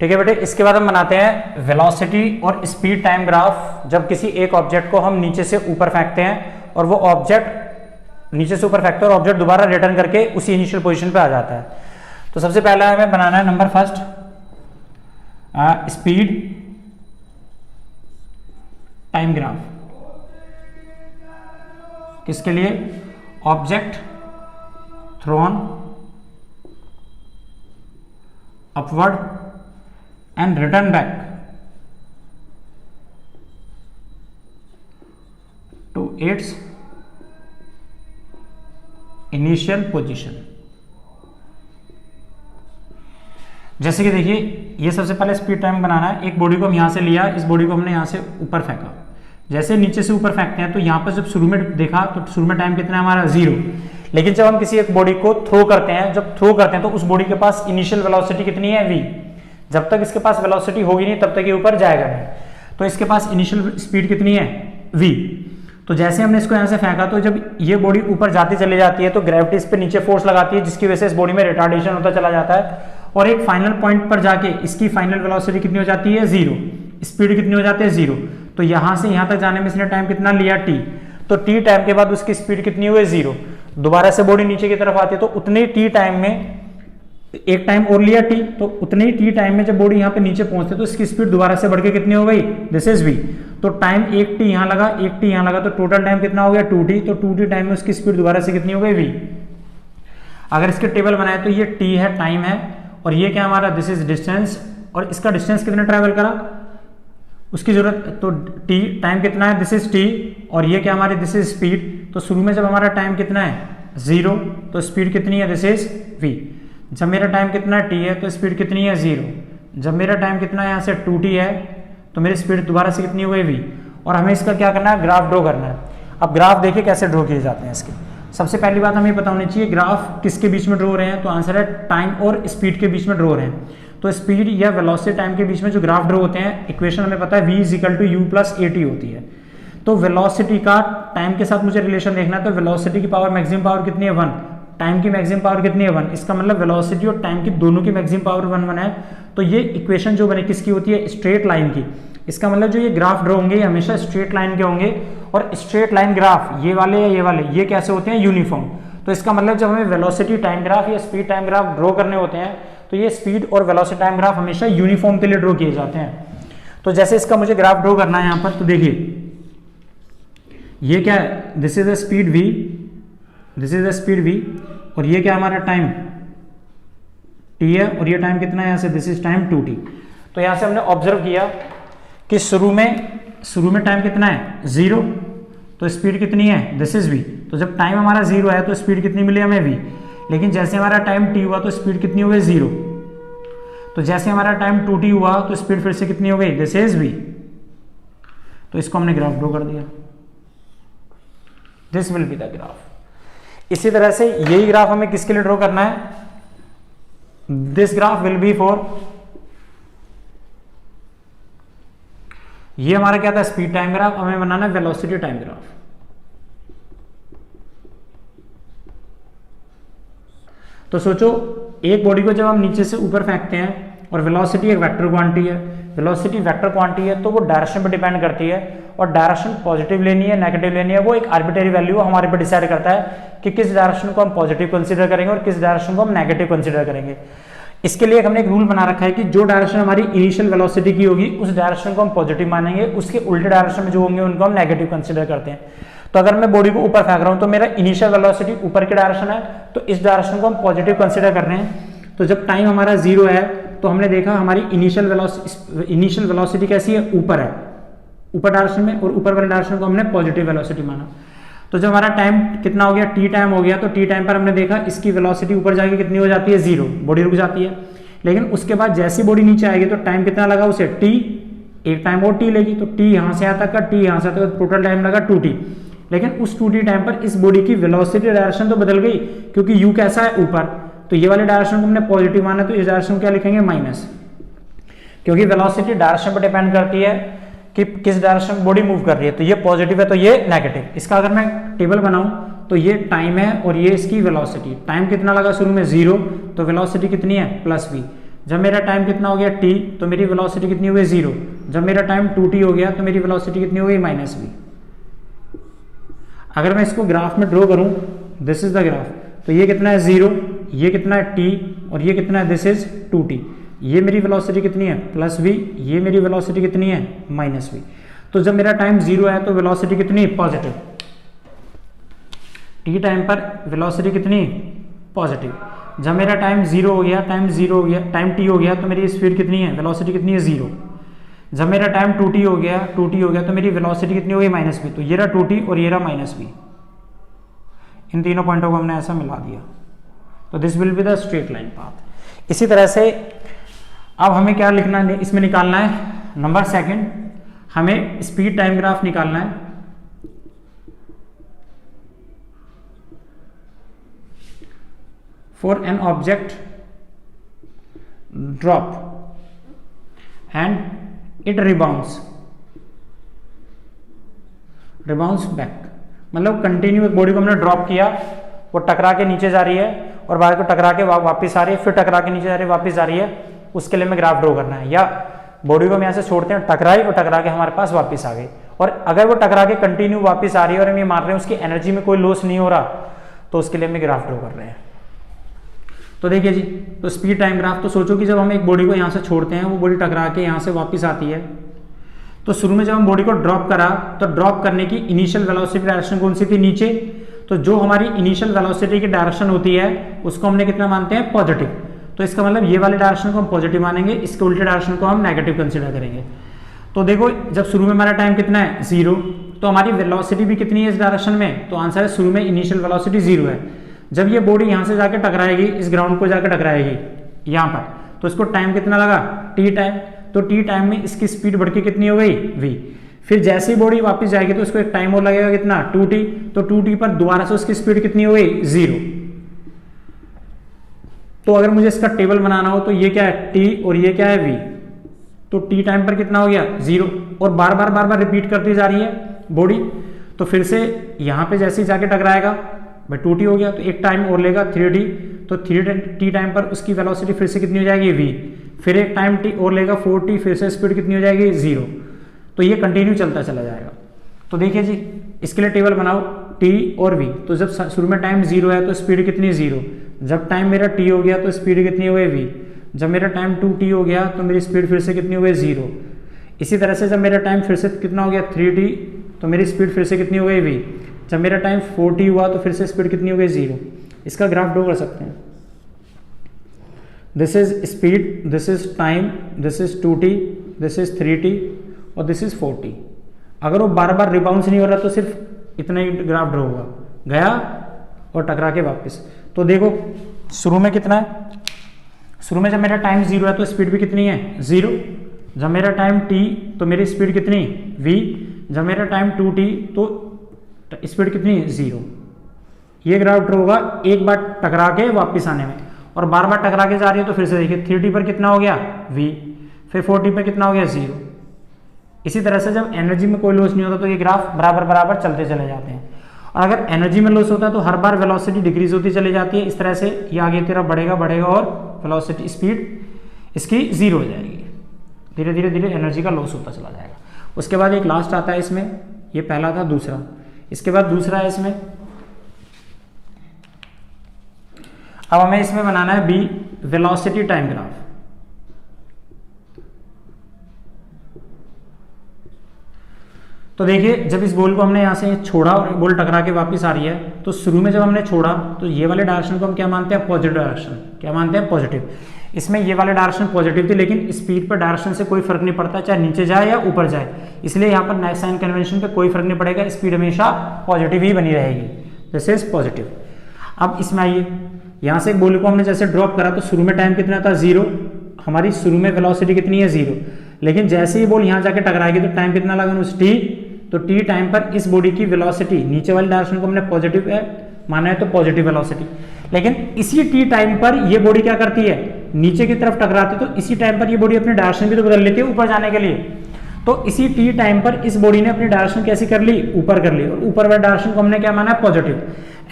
ठीक है बेटे, इसके बाद हम बनाते हैं वेलोसिटी और स्पीड टाइम ग्राफ। जब किसी एक ऑब्जेक्ट को हम नीचे से ऊपर फेंकते हैं और वो ऑब्जेक्ट नीचे से ऊपर फेंकते हैं और ऑब्जेक्ट दोबारा रिटर्न करके उसी इनिशियल पोजीशन पे आ जाता है। तो सबसे पहला हमें बनाना है number first speed time graph. किसके लिए? Object throne upward and return back to its initial position। जैसे कि देखिए, ये सबसे पहले स्पीड टाइम बनाना है। एक बॉडी को हम यहां से लिया, इस बॉडी को हमने यहां से ऊपर फेंका। जैसे नीचे से ऊपर फेंकते हैं तो यहां पर जब शुरू में देखा तो शुरू में टाइम कितना है हमारा 0। लेकिन जब हम किसी एक बॉडी को थ्रो करते हैं, जब थ्रो करते हैं तो उस बॉडी के पास इनिशियल वेलोसिटी कितनी है? v। जब तक इसके पास वेलोसिटी होगी नहीं तब तक ये ऊपर जाएगा नहीं। तो इसके पास इनिशियल स्पीड कितनी है? v। तो जैसे हमने इसको यहां से फेंका तो जब ये बॉडी ऊपर जाती चली जाती है तो ग्रेविटी इस पे नीचे फोर्स लगाती है, जिसकी वजह से इस बॉडी में रिटार्डेशन होता चला जाता है और एक फाइनल पॉइंट पर जाके इसकी फाइनल वेलोसिटी कितनी हो जाती है? 0। स्पीड कितनी हो जाती है? 0। तो यहां से यहां तक जाने में इसने टाइम कितना लिया? t। तो t टाइम के बाद उसकी स्पीड कितनी हुई? 0। दोबारा से बॉडी नीचे की तरफ आती है तो उतने t टाइम में एक टाइम और लिया t, तो उतने ही t टाइम में जब बॉडी यहाँ पे नीचे पहुंचती है तो इसकी स्पीड दोबारा से बढ़ के कितनी हो गई? This is v। तो टाइम एक t यहाँ लगा, एक t यहाँ लगा, तो टोटल टाइम कितना हो गया? 2t। तो 2t टाइम में उसकी स्पीड दोबारा से कितनी हो गई? v। अगर इसके टेबल बनाए तो ये t है, टाइम है, और ये क्या हमारा? This is distance. और इसका डिस्टेंस कितना ट्रेवल करा उसकी जरूरत, तो t टाइम कितना है? This is t। और ये क्या हमारी? This is speed. तो शुरू में जब हमारा टाइम कितना है? 0, तो स्पीड कितनी है? This is v। जब मेरा टाइम कितना t है तो स्पीड कितनी है? 0। जब मेरा टाइम कितना है यहाँ से 2t है तो मेरी स्पीड दोबारा से कितनी हो गई? v। और हमें इसका क्या करना है? ग्राफ ड्रॉ करना है। अब ग्राफ देखिए कैसे ड्रॉ किए जाते हैं इसके। सबसे पहली बात हमें पता होनी चाहिए ग्राफ किसके बीच में ड्रॉ हो रहे हैं। तो आंसर है टाइम और स्पीड के बीच में ड्रॉ हो रहे हैं। तो स्पीड या वेलोसिटी टाइम के बीच में जो ग्राफ ड्रॉ होते हैं, इक्वेशन हमें पता है v equal to u plus at होती है। तो वेलोसिटी का टाइम के साथ मुझे रिलेशन देखना है, तो वेलोसिटी की पावर मैक्सिमम पावर कितनी है? 1। टाइम की मैक्सिमम पावर कितनी है? 1। इसका मतलब वेलोसिटी और टाइम की दोनों की मैक्सिमम पावर 1 है। तो ये इक्वेशन जो बने किसकी होती है? स्ट्रेट लाइन की। इसका मतलब जो ये ग्राफ ड्रॉ होंगे हमेशा स्ट्रेट लाइन के होंगे, और स्ट्रेट लाइन ग्राफ ये वाले या ये वाले ये कैसे होते हैं? यूनिफॉर्म। तो इसका मतलब जब हमें वेलोसिटी टाइम ग्राफ या स्पीड टाइम ग्राफ ड्रॉ करने होते हैं तो ये स्पीड और वेलोसिटी टाइम ग्राफ हमेशा यूनिफॉर्म के लिए ड्रॉ किए जाते हैं। तो जैसे इसका मुझे ग्राफ ड्रॉ करना है यहाँ पर, तो देखिए ये क्या है? This is the speed v, this is the speed v, और ये क्या हमारा टाइम t है, और ये टाइम कितना है यहाँ से? This is time 2t। तो यहाँ से हमने ऑब्जर्व किया कि शुरू में टाइम कितना है? 0। तो स्पीड कितनी है? This is v। तो जब टाइम हमारा 0 है तो स्पीड कितनी मिली हमें? v। लेकिन जैसे हमारा टाइम t हुआ तो स्पीड कितनी हो गई? 0। तो जैसे हमारा टाइम 2t हुआ तो स्पीड फिर से कितनी हो गई? This is v। तो इसको हमने ग्राफ ड्रॉ कर दिया। This will be the graph. इसी तरह से यही ग्राफ हमें किसके लिए ड्रॉ करना है? This graph will be for, ये हमारा क्या था? Speed time graph. हमें बनाना है वेलोसिटी टाइम ग्राफ। तो सोचो, एक बॉडी को जब हम नीचे से ऊपर फेंकते हैं और वेलोसिटी एक वेक्टर क्वांटिटी है, वेलोसिटी वेक्टर क्वांटिटी है, तो वो डायरेक्शन पर डिपेंड करती है, और डायरेक्शन पॉजिटिव लेनी है नेगेटिव लेनी है, वो एक आर्बिट्रेरी वैल्यू हमारे पर डिसाइड करता है कि किस डायरेक्शन को हम पॉजिटिव कंसीडर करेंगे और किस डायरेक्शन को हम नेगेटिव कंसीडर करेंगे। इसके लिए हमने एक रूल बना रखा है कि जो डायरेक्शन हमारी इनिशियल वेलोसिटी की होगी उस डायरेक्शन को हम पॉजिटिव मानेंगे, उसके उल्टे डायरेक्शन में जो होंगे उनको हम नेगेटिव कंसीडर करते हैं। तो अगर मैं बॉडी को ऊपर फेंक रहा हूं तो मेरा इनिशियल वेलोसिटी ऊपर की डायरेक्शन है, तो इस डायरेक्शन को हम पॉजिटिव कंसीडर कर रहे हैं। तो जब टाइम हमारा 0 है तो हमने देखा हमारी इनिशियल वेलोसिटी कैसी है? ऊपर है, ऊपर डायरेक्शन में, और ऊपर वाले डायरेक्शन को हमने पॉजिटिव वेलोसिटी माना। तो जब हमारा टाइम कितना हो गया? t टाइम हो गया। तो t टाइम पर हमने देखा इसकी वेलोसिटी ऊपर जाके कितनी हो जाती है? 0। बॉडी रुक जाती है। लेकिन उसके बाद जैसी बॉडी नीचे आएगी तो टाइम कितना लगा उसे? t। एक टाइम और t लेगी, तो t यहां से यहाँ तक का, t यहां से तक, टोटल टाइम लगा 2t। लेकिन उस 2t टाइम पर इस बॉडी की वेलोसिटी डायरेक्शन तो बदल गई, क्योंकि u कैसा है? ऊपर। तो ये वाले डायरेक्शन को हमने पॉजिटिव माना, तो इस डायरेक्शन को क्या लिखेंगे? माइनस, क्योंकि वेलोसिटी डायरेक्शन पर डिपेंड करती है कि किस डायरेक्शन में बॉडी मूव कर रही है। तो ये पॉजिटिव है तो ये नेगेटिव। इसका अगर मैं टेबल बनाऊं तो ये टाइम है और ये इसकी वेलोसिटी। टाइम कितना लगा शुरू में? 0। तो वेलोसिटी कितनी है? Plus v। जब मेरा टाइम कितना हो गया t, तो मेरी वेलोसिटी कितनी हो गई 0। जब मेरा टाइम 2t हो गया तो मेरी वेलोसिटी कितनी हो गई -v। अगर मैं इसको ग्राफ में ड्रॉ करूं, दिस इज द ग्राफ, तो ये कितना है 0, ये कितना है t और ये कितना है, दिस इज 2t। ये मेरी वेलोसिटी कितनी है +v, ये मेरी वेलोसिटी कितनी है -v। तो जब मेरा टाइम 0 है तो वेलोसिटी कितनी पॉजिटिव, t टाइम पर वेलोसिटी कितनी पॉजिटिव। जब मेरा टाइम 0 हो गया, टाइम t हो गया तो मेरी स्पीड कितनी है, वेलोसिटी कितनी है 0। जब मेरा टाइम 2t हो गया तो मेरी वेलोसिटी कितनी हो गई -v। तो ये रहा 2t और ये रहा -v। इन तीनों पॉइंटों को हमने ऐसा मिला दिया, तो this will be the straight line path. इसी तरह से अब हमें क्या लिखना है, इसमें निकालना है नंबर सेकंड, हमें स्पीड टाइम ग्राफ निकालना है। For an object drop and it rebounds back, मतलब कंटिन्यू बॉडी को हमने ड्रॉप किया, वो टकरा के नीचे जा रही है और बाहर को टकरा के वापस आ रही है, फिर टकरा के नीचे जा रही है, वापस जा रही है, उसके लिए हमें ग्राफ ड्रॉ करना है। या बॉडी को हम यहाँ से छोड़ते हैं, टकराई और टकरा के हमारे पास वापस आ गई, और अगर वो टकरा के कंटिन्यू वापस आ रही है और हम ये मान रहे हैं उसकी एनर्जी में कोई लॉस नहीं हो रहा, तो उसके लिए हमें ग्राफ ड्रॉ कर रहे हैं। तो देखिए जी, तो स्पीड टाइम ग्राफ, तो सोचो कि जब हम एक बॉडी को यहाँ से छोड़ते हैं, वो बॉडी टकरा के यहाँ से वापस आती है, तो शुरू में जब हम बॉडी को ड्रॉप करा तो ड्रॉप करने की इनिशियल वेलोसिटी डायरेक्शन कौन सी थी, नीचे। तो जो हमारी इनिशियल वेलोसिटी की डायरेक्शन होती है उसको हमने कितना मानते हैं, पॉजिटिव। तो इसका मतलब ये वाले डायरेक्शन को हम पॉजिटिव मानेंगे, इसके उल्टे डायरेक्शन को हम नेगेटिव कंसिडर करेंगे। तो देखो जब शुरू में हमारा टाइम कितना है 0, तो हमारी वेलोसिटी भी कितनी है इस डायरेक्शन में, तो आंसर है शुरू में इनिशियल वेलोसिटी 0 है। जब ये बॉडी यहाँ से जाके टकराएगी, इस ग्राउंड को जाकर टकराएगी यहाँ पर, तो इसको टाइम कितना लगा, t टाइम। तो t टाइम में इसकी स्पीड बढ़ के कितनी हो गई, v। फिर जैसे ही बॉडी वापस जाएगी तो इसको एक टाइम और लगेगा कितना, 2t। तो 2t पर दोबारा से उसकी स्पीड कितनी हो गई, 0। तो अगर मुझे इसका टेबल बनाना हो तो ये क्या है, t और ये क्या है, v। तो t टाइम पर कितना हो गया, 0, और बार बार रिपीट करती जा रही है बॉडी। तो फिर से यहाँ पे जैसे ही जाके टकराएगा भाई 2t हो गया, तो एक टाइम और लेगा 3t। तो 3t टाइम पर उसकी वेलोसिटी फिर से कितनी हो जाएगी, v। फिर एक टाइम t और लेगा 4t, फिर से स्पीड कितनी हो जाएगी, 0। तो ये कंटिन्यू चलता चला जाएगा। तो देखिए जी, इसके लिए टेबल बनाओ t और v। तो जब शुरू में टाइम 0 है तो स्पीड कितनी, 0। जब टाइम मेरा t हो गया तो स्पीड कितनी हो गई, v। जब मेरा टाइम 2t हो गया तो मेरी स्पीड फिर से कितनी हो गई, 0। इसी तरह से जब मेरा टाइम फिर से कितना हो गया, 3t, तो मेरी स्पीड फिर से कितनी हो गई, v। जब मेरा टाइम 4t हुआ तो फिर से स्पीड कितनी हो गई, 0। इसका ग्राफ ड्रॉ कर सकते हैं। This is speed, this is time, this is 2t, this is 3t और दिस इज 4t। अगर वो बार बार रिबाउंस नहीं हो रहा तो सिर्फ इतना ही ग्राफ ड्रॉ होगा, गया और टकरा के वापस। तो देखो शुरू में कितना है, शुरू में जब मेरा टाइम 0 है तो स्पीड भी कितनी है, 0। जब मेरा टाइम t तो मेरी स्पीड कितनी, v। जब मेरा टाइम 2t तो स्पीड कितनी, 0। ये ग्राफ ड्रॉ होगा एक बार टकरा के वापस आने में, और बार बार टकरा के जा रही है। तो फिर से देखिए 3t पर कितना हो गया, v। फिर 4t पर कितना हो गया, 0। इसी तरह से जब एनर्जी में कोई लॉस नहीं होता तो ये ग्राफ बराबर चलते चले जाते हैं, और अगर एनर्जी में लॉस होता है तो हर बार वेलोसिटी डिक्रीज होती चली जाती है। इस तरह से ये आगे की तरफ बढ़ेगा और वेलोसिटी स्पीड इसकी 0 हो जाएगी, धीरे एनर्जी का लॉस होता चला जाएगा। उसके बाद एक लास्ट आता है इसमें, ये पहला था, दूसरा, इसके बाद दूसरा है इसमें। अब हमें इसमें बनाना है बी, वेलोसिटी टाइम ग्राफ। तो देखिए जब इस बॉल को हमने यहां से छोड़ा और बॉल टकरा के वापस आ रही है, तो शुरू में जब हमने छोड़ा तो ये वाले डायरेक्शन को हम क्या मानते हैं, पॉजिटिव डायरेक्शन। क्या मानते हैं, पॉजिटिव। इसमें ये वाले डायरेक्शन पॉजिटिव थी, लेकिन स्पीड पर डायरेक्शन से कोई फर्क नहीं पड़ता, चाहे नीचे जाए या ऊपर जाए, इसलिए यहाँ पर नेक्स्ट साइन कन्वेंशन पे कोई फर्क नहीं पड़ेगा, स्पीड हमेशा पॉजिटिव ही बनी रहेगी। This is positive. अब इसमें आइए, यहाँ से बॉल को हमने जैसे ड्रॉप करा तो शुरू में टाइम कितना था, 0। हमारी शुरू में वेलोसिटी कितनी है, 0। लेकिन जैसे ही बॉल यहाँ जाके टकराएगी तो टाइम कितना लगा, उस t। तो t टाइम पर इस बॉडी की वेलोसिटी, नीचे वाले डायरेक्शन को हमने पॉजिटिव माना है तो पॉजिटिव वेलोसिटी, लेकिन इसी t टाइम पर ये बॉडी क्या करती है, नीचे की तरफ टकराती है, तो इसी टाइम पर ये बॉडी अपनी डायरेक्शन भी तो बदल लेती है ऊपर जाने के लिए। तो इसी टी टाइम पर इस बॉडी ने अपनी डायरेक्शन कैसी कर ली, ऊपर कर ली, और ऊपर वाली डायरेक्शन को हमने क्या माना, पॉजिटिव।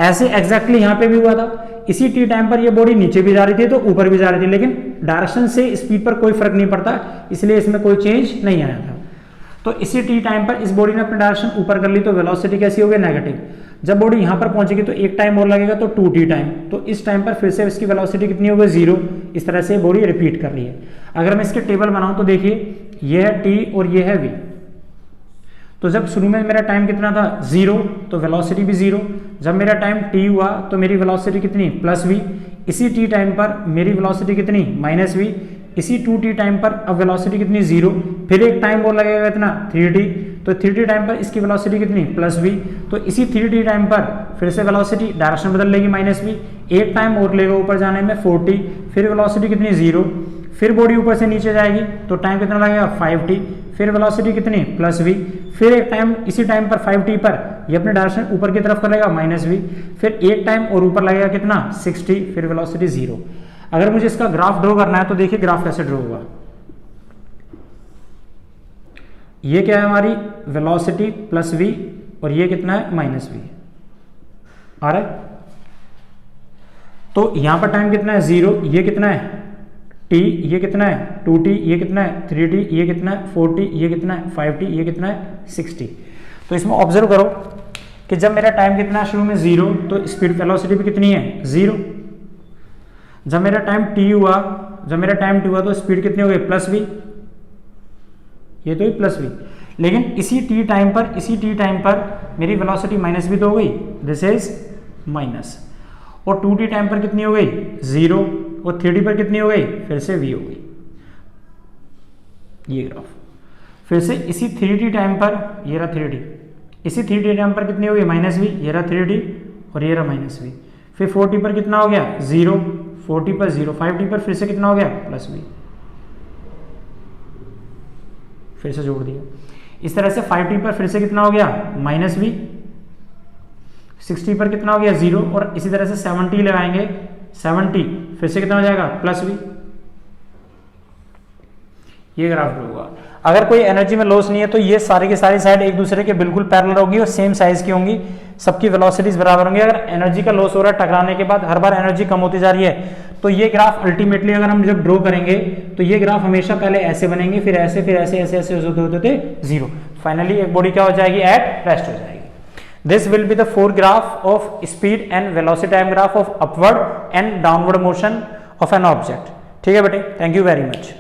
ऐसे एग्जैक्टली यहाँ पे भी हुआ था, इसी टी टाइम पर ये बॉडी नीचे भी जा रही थी तो ऊपर भी जा रही थी, लेकिन डायरेक्शन से स्पीड पर कोई फर्क नहीं पड़ता, इसलिए इसमें कोई चेंज नहीं आया था। तो इसी टी टाइम पर इस बॉडी ने अपनी डायरेक्शन ऊपर कर ली तो वेलोसिटी कैसी होगी, नेगेटिव। जब बॉडी यहाँ पर पहुंचेगी तो एक टाइम और लगेगा तो 2t टाइम, तो इस टाइम पर फिर से इसकी वेलोसिटी कितनी होगी, 0। इस तरह से बॉडी रिपीट कर रही है। अगर मैं इसके टेबल बनाऊं तो देखिए ये है t और ये है v। तो जब शुरू में मेरा टाइम कितना था, 0, तो वेलोसिटी भी 0। जब मेरा टाइम t हुआ तो मेरी वेलोसिटी कितनी, +v। इसी t टाइम पर मेरी वेलोसिटी कितनी, -v। इसी 2t टाइम पर अब वेलोसिटी कितनी, 0। फिर एक टाइम और लगेगा इतना, 3t, तो 3t टाइम पर इसकी वेलोसिटी कितनी, +v। तो इसी 3t टाइम पर फिर से वेलोसिटी डायरेक्शन बदल लेगी, -v। एक टाइम और लेगा ऊपर जाने में, 4t, फिर वेलोसिटी कितनी, 0। फिर बॉडी ऊपर से नीचे जाएगी तो टाइम कितना लगेगा, 5t, फिर वेलोसिटी कितनी, +v। फिर एक टाइम इसी टाइम पर 5t पर ये अपने डायरेक्शन ऊपर की तरफ करेगा, -v। फिर एक टाइम और ऊपर लगेगा कितना, 6t, फिर वेलोसिटी 0। अगर मुझे इसका ग्राफ ड्रॉ करना है तो देखिए ग्राफ कैसे ड्रॉ होगा। ये क्या है हमारी वेलोसिटी +v और ये कितना है, -v आ रहा है। तो यहां पर टाइम कितना है, 0, ये कितना है t, ये कितना है 2t, ये कितना है 3t, ये कितना है 4t, ये कितना है 5t, ये कितना है 6t। तो इसमें ऑब्जर्व करो कि जब मेरा टाइम कितना है शुरू में 0 तो स्पीड वेलोसिटी भी कितनी है, 0। जब मेरा टाइम t हुआ तो स्पीड कितनी हो गई, +v, ये तो ही +v। लेकिन इसी t टाइम पर मेरी वेलोसिटी -v तो हो गई, दिस इज माइनस। और 2t टाइम पर कितनी हो गई, 0, और 3t पर कितनी हो गई, फिर से v हो गई। ये ग्राफ फिर से इसी 3t टाइम पर, ये रहा 3t, इसी 3t टाइम पर कितनी हो गई, -v, ये रहा 3t और ये रहा -v। फिर 4t पर कितना हो गया, 0, 4t पर 0, 5t पर फिर से कितना हो गया, +v, फिर से जोड़ दिया। इस तरह से 5t पर फिर से कितना हो गया, -v, 6t पर कितना हो गया, 0, और इसी तरह से 7t लगाएंगे, 7t फिर से कितना हो जाएगा, +v। ये ग्राफ होगा। अगर कोई एनर्जी में लॉस नहीं है तो ये सारी की सारी साइड एक दूसरे के बिल्कुल पैरेलल होगी और सेम साइज की होंगी, सबकी वेलोसिटीज बराबर होंगी। अगर एनर्जी का लॉस हो रहा है टकराने के बाद, हर बार एनर्जी कम होती जा रही है, तो ये ग्राफ अल्टीमेटली अगर हम जब ड्रॉ करेंगे तो ये ग्राफ हमेशा पहले ऐसे बनेंगे, फिर ऐसे, फिर ऐसे, ऐसे ऐसे होते 0। फाइनली एक बॉडी क्या हो जाएगी, एट रेस्ट हो जाएगी। This will be the 4 graph of speed and velocity time graph of upward and downward motion of an object। ठीक है बेटे, थैंक यू वेरी मच।